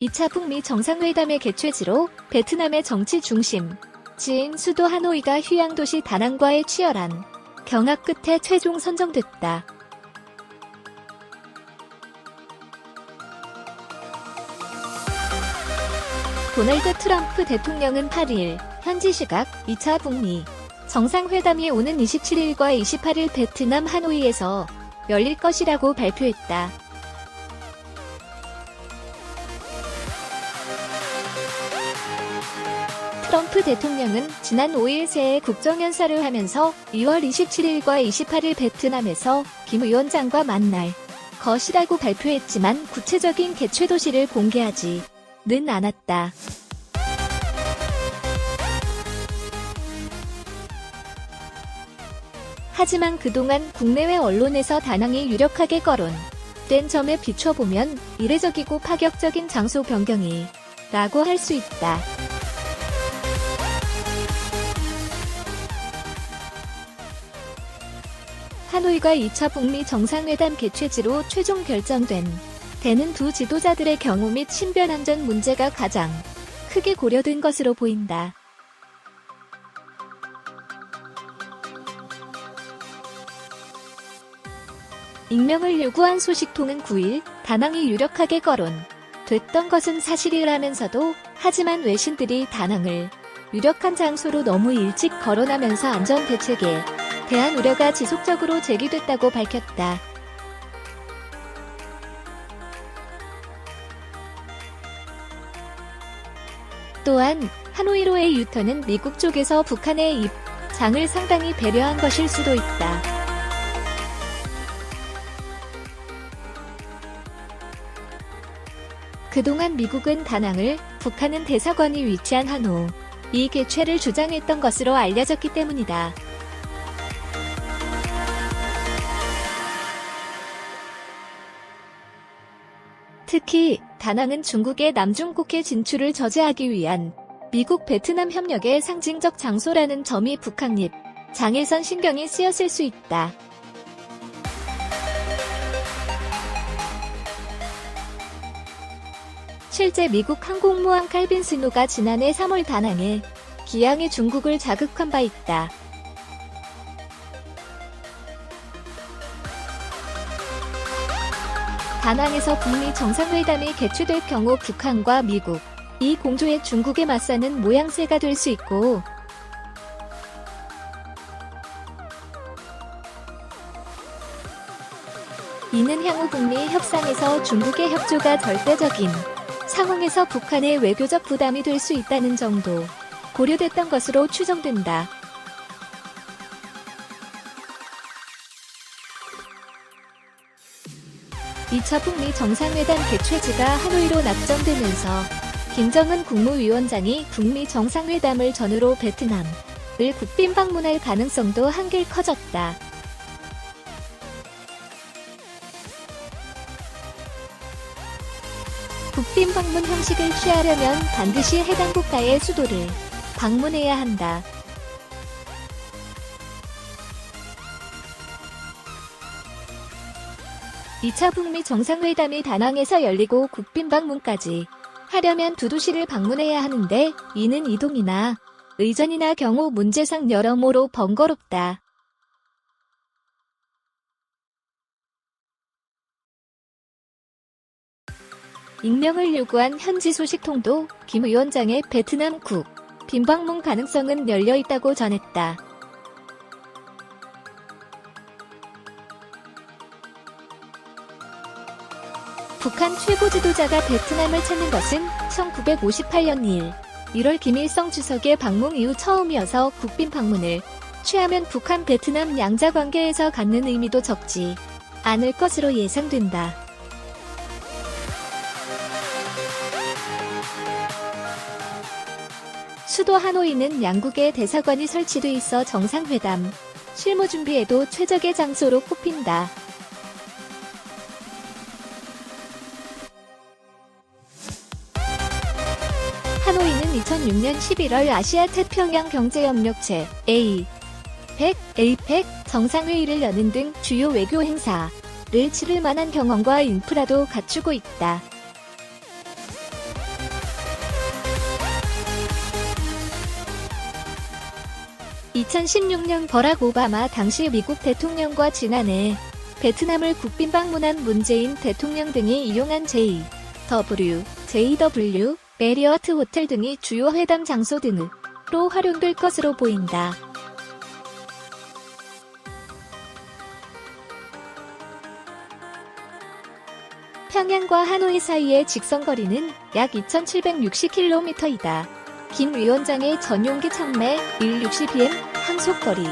2차 북미 정상회담의 개최지로 베트남의 정치 중심 지인 수도 하노이가 휴양도시 다낭과의 치열한 경합 끝에 최종 선정됐다. 도널드 트럼프 대통령은 8일 현지 시각 2차 북미 정상회담이 오는 27일과 28일 베트남 하노이에서 열릴 것이라고 발표했다. 트럼프 대통령은 지난 5일 새해 국정연설을 하면서 2월 27일과 28일 베트남에서 김 위원장과 만날 것이라고 발표했지만 구체적인 개최 도시를 공개하지는 않았다. 하지만 그동안 국내외 언론에서 다낭이 유력하게 거론된 점에 비춰보면 이례적이고 파격적인 장소 변경이라고 할 수 있다. 하노이가 2차 북미 정상회담 개최지로 최종 결정된 데는 두 지도자들의 경우 및 신변안전 문제가 가장 크게 고려된 것으로 보인다. 익명을 요구한 소식통은 9일 다낭이 유력하게 거론됐던 것은 사실이라면서도 하지만 외신들이 다낭을 유력한 장소로 너무 일찍 거론하면서 안전 대책에 대한 우려가 지속적으로 제기됐다고 밝혔다. 또한 하노이로의 유턴은 미국 쪽에서 북한의 입장을 상당히 배려한 것일 수도 있다. 그동안 미국은 다낭을, 북한은 대사관이 위치한 하노이 개최를 주장했던 것으로 알려졌기 때문이다. 특히 다낭은 중국의 남중국해 진출을 저지하기 위한 미국 베트남 협력의 상징적 장소라는 점이 북한 입장에선 신경이 쓰였을 수 있다. 실제 미국 항공모함 칼빈 스노가 지난해 3월 다낭에 기항해 중국을 자극한 바 있다. 다낭에서 북미 정상회담이 개최될 경우 북한과 미국, 이 공조의 중국에 맞서는 모양새가 될 수 있고 이는 향후 북미 협상에서 중국의 협조가 절대적인 상황에서 북한의 외교적 부담이 될 수 있다는 점도 고려됐던 것으로 추정된다. (2차) 북미 정상회담 개최지가 하노이로 낙점되면서 김정은 국무위원장이 북미 정상회담을 전후로 베트남을 국빈 방문할 가능성도 한결 커졌다. 국빈 방문 형식을 취하려면 반드시 해당 국가의 수도를 방문해야 한다. (2차) 북미 정상회담이 다낭에서 열리고 국빈 방문까지 하려면 두 도시를 방문해야 하는데 이는 이동이나 의전이나 경호 문제상 여러모로 번거롭다. 익명을 요구한 현지 소식통도 김 위원장의 베트남 국빈 방문 가능성은 열려있다고 전했다. 북한 최고 지도자가 베트남을 찾는 것은 1958년 1월 김일성 주석의 방문 이후 처음이어서 국빈 방문을 취하면 북한 베트남 양자 관계에서 갖는 의미도 적지 않을 것으로 예상된다. 수도 하노이는 양국의 대사관이 설치돼 있어 정상회담 실무 준비에도 최적의 장소로 꼽힌다. 하노이는 2006년 11월 아시아 태평양 경제협력체 APEC 정상회의를 여는 등 주요 외교 행사를 치를 만한 경험과 인프라도 갖추고 있다. 2016년 버락 오바마 당시 미국 대통령과 지난해 베트남을 국빈 방문한 문재인 대통령 등이 이용한 JW 메리어트 호텔 등이 주요 회담 장소 등으로 활용될 것으로 보인다. 평양과 하노이 사이의 직선거리는 약 2,760km이다. 김 위원장의 전용기 참매 160m 항속거리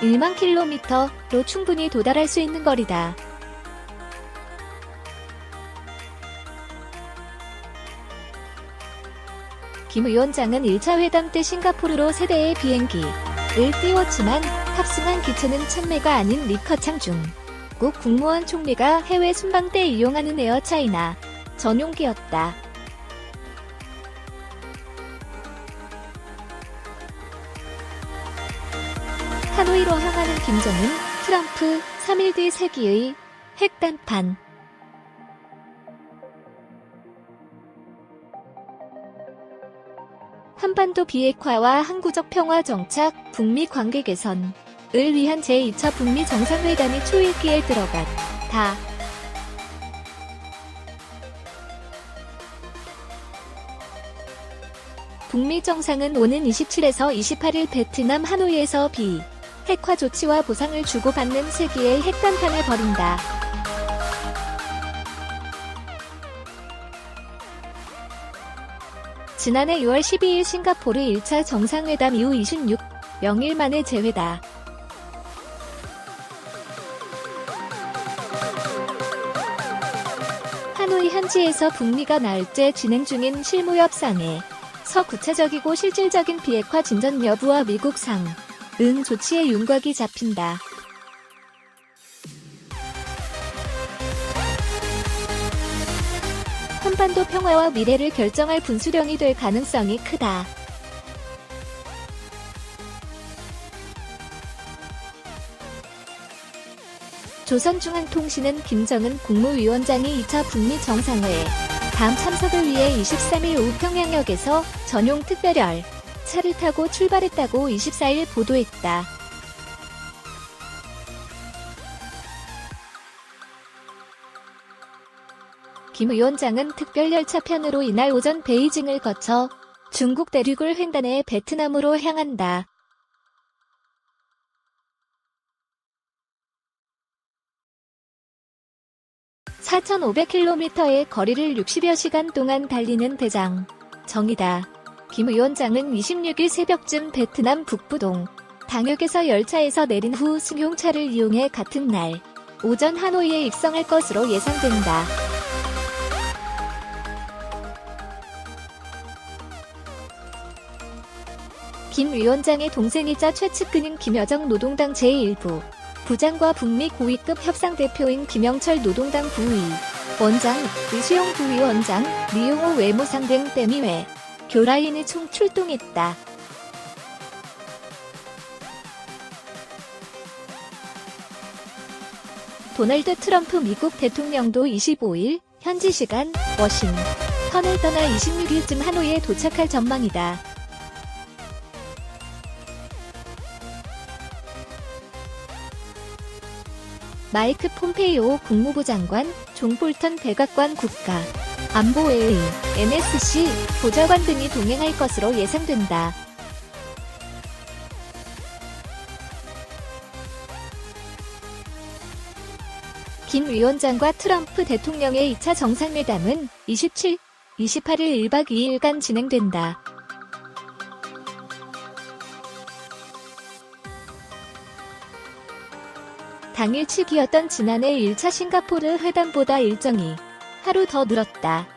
1만 km로 충분히 도달할 수 있는 거리다. 김 위원장은 1차 회담 때 싱가포르로 세대의 비행기를 띄웠지만 탑승한 기체는 참매가 아닌 리커창 중국 국무원 총리가 해외 순방 때 이용하는 에어차이나 전용기였다. 하노이로 향하는 김정은, 트럼프 3일 뒤 세기의 핵단판. 한반도 비핵화와 항구적 평화 정착, 북미 관계 개선을 위한 제2차 북미 정상회담이 초읽기에 들어갔다. 북미 정상은 오는 27에서 28일 베트남 하노이에서 비핵화 조치와 보상을 주고받는 세기의 핵단판을 벌인다. 지난해 6월 12일 싱가포르 1차 정상회담 이후 26명일 만의 재회다. 하노이 현지에서 북미가 나흘째 진행 중인 실무협상에서 구체적이고 실질적인 비핵화 진전 여부와 미국 상응 조치의 윤곽이 잡힌다. 한반도 평화와 미래를 결정할 분수령이 될 가능성이 크다. 조선중앙통신은 김정은 국무위원장이 2차 북미 정상회담 참석을 위해 23일 오후 평양역에서 전용 특별열 차를 타고 출발했다고 24일 보도했다. 김 위원장은 특별열차편으로 이날 오전 베이징을 거쳐 중국 대륙을 횡단해 베트남으로 향한다. (4,500km의) 거리를 60여 시간 동안 달리는 대장정이다. 김 위원장은 26일 새벽쯤 베트남 북부동 당역에서 열차에서 내린 후 승용차를 이용해 같은 날 오전 하노이에 입성할 것으로 예상된다. 김 위원장의 동생이자 최측근인 김여정 노동당 제1부 부장과 북미 고위급 협상대표인 김영철 노동당 부위원장, 의수용 부위원장, 리용호 외무상 등 대미외 교라인이 총 출동했다. 도널드 트럼프 미국 대통령도 25일 현지 시간 워싱턴을 떠나 26일쯤 하노이에 도착할 전망이다. 마이크 폼페이오 국무부 장관, 존 볼턴 백악관 국가안보회의, NSC 보좌관 등이 동행할 것으로 예상된다. 김 위원장과 트럼프 대통령의 2차 정상회담은 27, 28일 1박 2일간 진행된다. 당일치기였던 지난해 1차 싱가포르 회담보다 일정이 하루 더 늘었다.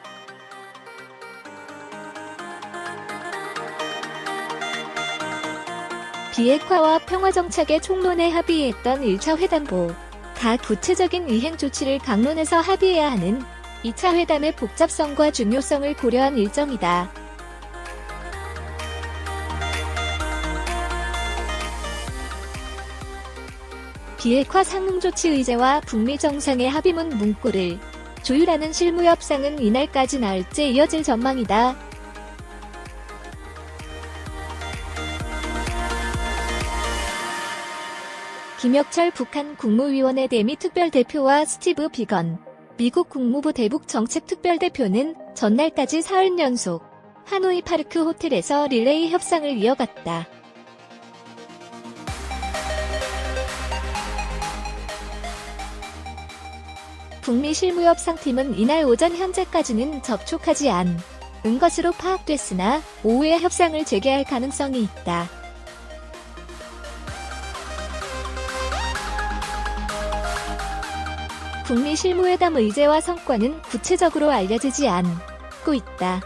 비핵화와 평화정착의 총론에 합의했던 1차 회담보다 구체적인 이행 조치를 강론해서 합의해야 하는 2차 회담의 복잡성과 중요성을 고려한 일정이다. 비핵화 상응조치 의제와 북미 정상의 합의문 문구를 조율하는 실무협상은 이날까지 나흘째 이어질 전망이다. 김혁철 북한 국무위원회 대미 특별대표와 스티브 비건 미국 국무부 대북 정책 특별대표는 전날까지 사흘 연속 하노이 파르크 호텔에서 릴레이 협상을 이어갔다. 북미 실무협상팀은 이날 오전 현재까지는 접촉하지 않은 것으로 파악됐으나 오후에 협상을 재개할 가능성이 있다. 북미 실무회담 의제와 성과는 구체적으로 알려지지 않고 있다.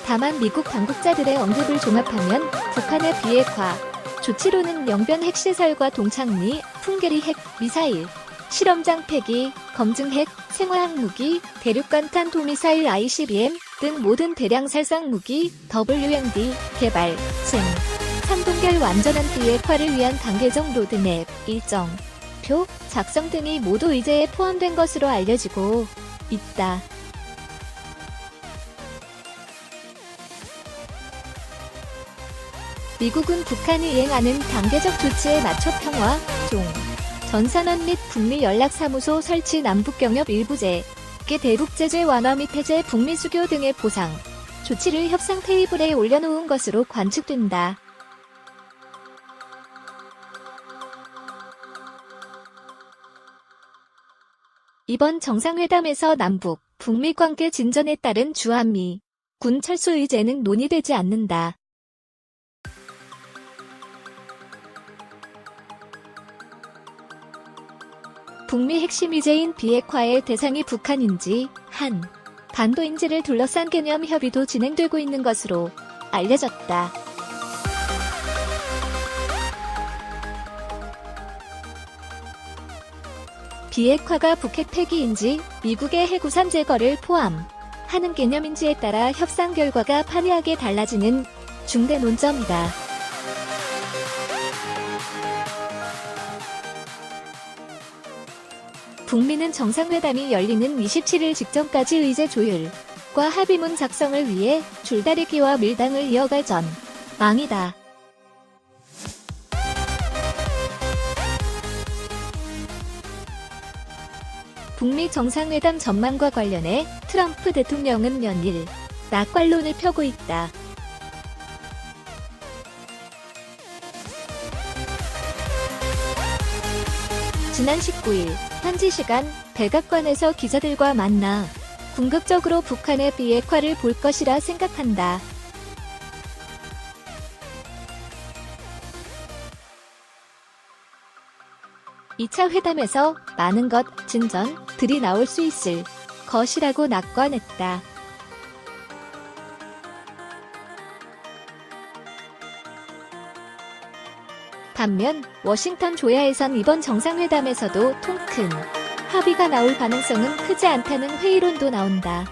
다만 미국 당국자들의 언급을 종합하면 북한의 비핵화 조치로는 영변 핵시설과 동창리, 풍계리 핵, 미사일, 실험장 폐기, 검증 핵, 생화학무기, 대륙간 탄도미사일 ICBM 등 모든 대량 살상 무기, WMD, 개발, 생, 상동결 완전한 비핵화를 위한 단계적 로드맵, 일정표, 작성 등이 모두 의제에 포함된 것으로 알려지고 있다. 미국은 북한이 이행하는 단계적 조치에 맞춰 평화, 전산원 및 북미 연락사무소 설치 남북경협 일부제, 대북제재 완화 및 해제 북미 수교 등의 보상, 조치를 협상 테이블에 올려놓은 것으로 관측된다. 이번 정상회담에서 남북, 북미 관계 진전에 따른 주한미 군 철수 의제는 논의되지 않는다. 북미 핵심 의제인 비핵화의 대상이 북한인지 한반도인지를 둘러싼 개념 협의도 진행되고 있는 것으로 알려졌다. 비핵화가 북핵 폐기인지 미국의 해구산 제거를 포함하는 개념인지에 따라 협상 결과가 판이하게 달라지는 중대 논점이다. 북미는 정상회담이 열리는 27일 직전까지 의제 조율과 합의문 작성을 위해 줄다리기와 밀당을 이어갈 전망이다. 북미 정상회담 전망과 관련해 트럼프 대통령은 연일 낙관론을 펴고 있다. 지난 19일 현지 시간 백악관에서 기자들과 만나 궁극적으로 북한의 비핵화를 볼 것이라 생각한다. 이 차 회담에서 많은 진전들이 나올 수 있을 것이라고 낙관했다. 반면 워싱턴 조야에선 이번 정상회담에서도 통 큰 합의가 나올 가능성은 크지 않다는 회의론도 나온다.